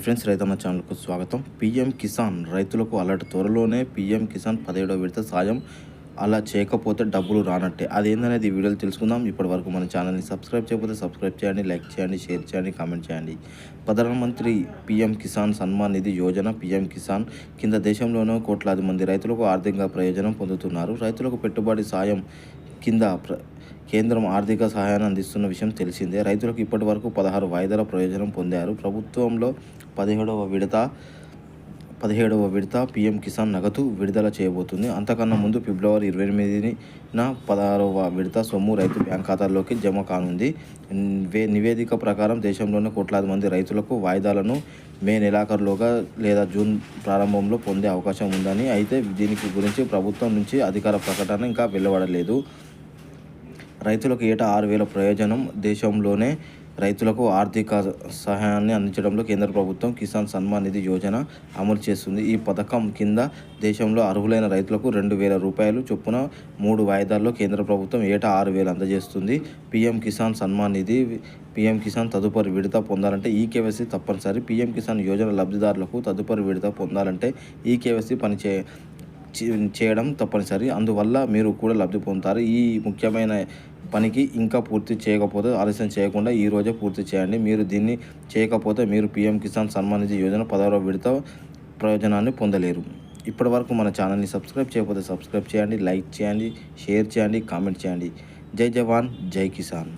Hi friends, రైతన్న ఛానల్కు స్వాగతం. పీఎం కిసాన్ రైతులకు అలర్ట్. త్వరలోనే పీఎం కిసాన్ 17వ విడత సాయం. అలా చేయకపోతే డబ్బులు రానట్టే. అదేందనేది ఈ వీడియోలో తెలుసుకుందాం. ఇప్పటి వరకు మన ఛానల్ని సబ్స్క్రైబ్ చేయకపోతే సబ్స్క్రైబ్ చేయండి, లైక్ చేయండి, షేర్ చేయండి, కామెంట్ చేయండి. ప్రధానమంత్రి పీఎం కిసాన్ సన్మాన్ నిధి యోజన పీఎం కిసాన్ కింద దేశంలోనూ కోట్లాది మంది రైతులకు ఆర్థిక ప్రయోజనం పొందుతున్నారు. రైతులకు పెట్టుబడి సాయం కింద కేంద్రం ఆర్థిక సహాయాన్ని అందిస్తున్న విషయం తెలిసిందే. రైతులకు ఇప్పటి వరకు 16 వాయిదాల ప్రయోజనం పొందారు. ప్రభుత్వంలో 17వ విడత పీఎం కిసాన్ నగదు విడుదల చేయబోతుంది. అంతకన్నా ముందు ఫిబ్రవరి 28న 16వ విడత సొమ్ము రైతు బ్యాంక్ ఖాతాల్లోకి జమ కానుంది. నివేదిక ప్రకారం దేశంలోని కోట్లాది మంది రైతులకు వాయిదాలను మే నెలాఖరులోగా లేదా జూన్ ప్రారంభంలో పొందే అవకాశం ఉందని. అయితే దీనికి గురించి ప్రభుత్వం నుంచి అధికార ప్రకటన ఇంకా వెలువడలేదు. రైతులకు ఏటా 6,000 ప్రయోజనం. దేశంలోనే రైతులకు ఆర్థిక సహాయాన్ని అందించడంలో కేంద్ర ప్రభుత్వం కిసాన్ సన్మాన్ నిధి యోజన అమలు చేస్తుంది. ఈ పథకం కింద దేశంలో అర్హులైన రైతులకు 2,000 రూపాయలు చొప్పున 3 వాయిదాల్లో కేంద్ర ప్రభుత్వం ఏటా 6,000 అందజేస్తుంది. పీఎం కిసాన్ సన్మాన్ నిధి పీఎం కిసాన్ తదుపరి విడత పొందాలంటే ఈకేవైసీ తప్పనిసరి. పీఎం కిసాన్ యోజన లబ్ధిదారులకు తదుపరి విడత పొందాలంటే ఈకేవైసీ చేయడం తప్పనిసరి. అందువల్ల మీరు కూడా లబ్ధి పొందుతారు. ఈ ముఖ్యమైన పనికి ఇంకా పూర్తి చేయకపోతే ఆలస్యం చేయకుండా ఈ రోజే పూర్తి చేయండి. మీరు దీన్ని చేయకపోతే మీరు పీఎం కిసాన్ సన్మాన్ నిధి యోజన 16వ విడత ప్రయోజనాన్ని పొందలేరు. ఇప్పటి వరకు మన ఛానల్ని సబ్స్క్రైబ్ చేయకపోతే సబ్స్క్రైబ్ చేయండి, లైక్ చేయండి, షేర్ చేయండి, కామెంట్ చేయండి. జై జవాన్, జై కిసాన్.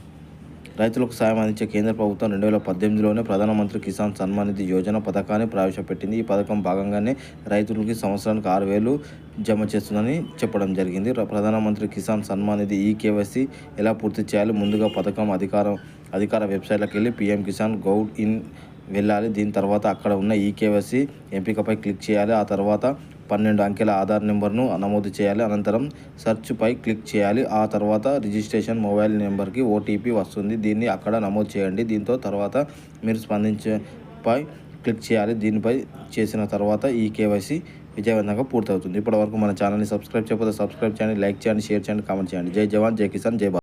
రైతులకు సాయం అందించే కేంద్ర ప్రభుత్వం 2018లోనే ప్రధానమంత్రి కిసాన్ సన్మాన్ నిధి యోజన పథకాన్ని ప్రవేశపెట్టింది. ఈ పథకం భాగంగానే రైతులకి సంవత్సరానికి 6,000 జమ చేస్తుందని చెప్పడం జరిగింది. ప్రధానమంత్రి కిసాన్ సన్మాన్ నిధి ఈకేవైసీ ఎలా పూర్తి చేయాలి? ముందుగా పథకం అధికార వెబ్సైట్లోకి వెళ్ళి పీఎం కిసాన్ గౌడ్ ఇన్ వెళ్ళాలి. దీని తర్వాత అక్కడ ఉన్న ఈకేవైసీ ఎంపికపై క్లిక్ చేయాలి. ఆ తర్వాత 12 అంకెల ఆధార్ నెంబర్ను నమోదు చేయాలి. అనంతరం సెర్చ్పై క్లిక్ చేయాలి. ఆ తర్వాత రిజిస్ట్రేషన్ మొబైల్ నెంబర్కి ఓటీపీ వస్తుంది. దీన్ని అక్కడ నమోదు చేయండి. దీంతో తర్వాత మీరు స్పందించపై క్లిక్ చేయాలి. దీనిపై చేసిన తర్వాత ఈ కేవైసీ విజయవంతంగా పూర్తవుతుంది. ఇప్పటివరకు మన ఛానల్ని సబ్స్క్రైబ్ చేయకపోతే సబ్స్క్రైబ్ చేయండి, లైక్ చేయండి, షేర్ చేయండి, కామెంట్ చేయండి. జై జవాన్, జై కిసాన్, జై భారత్.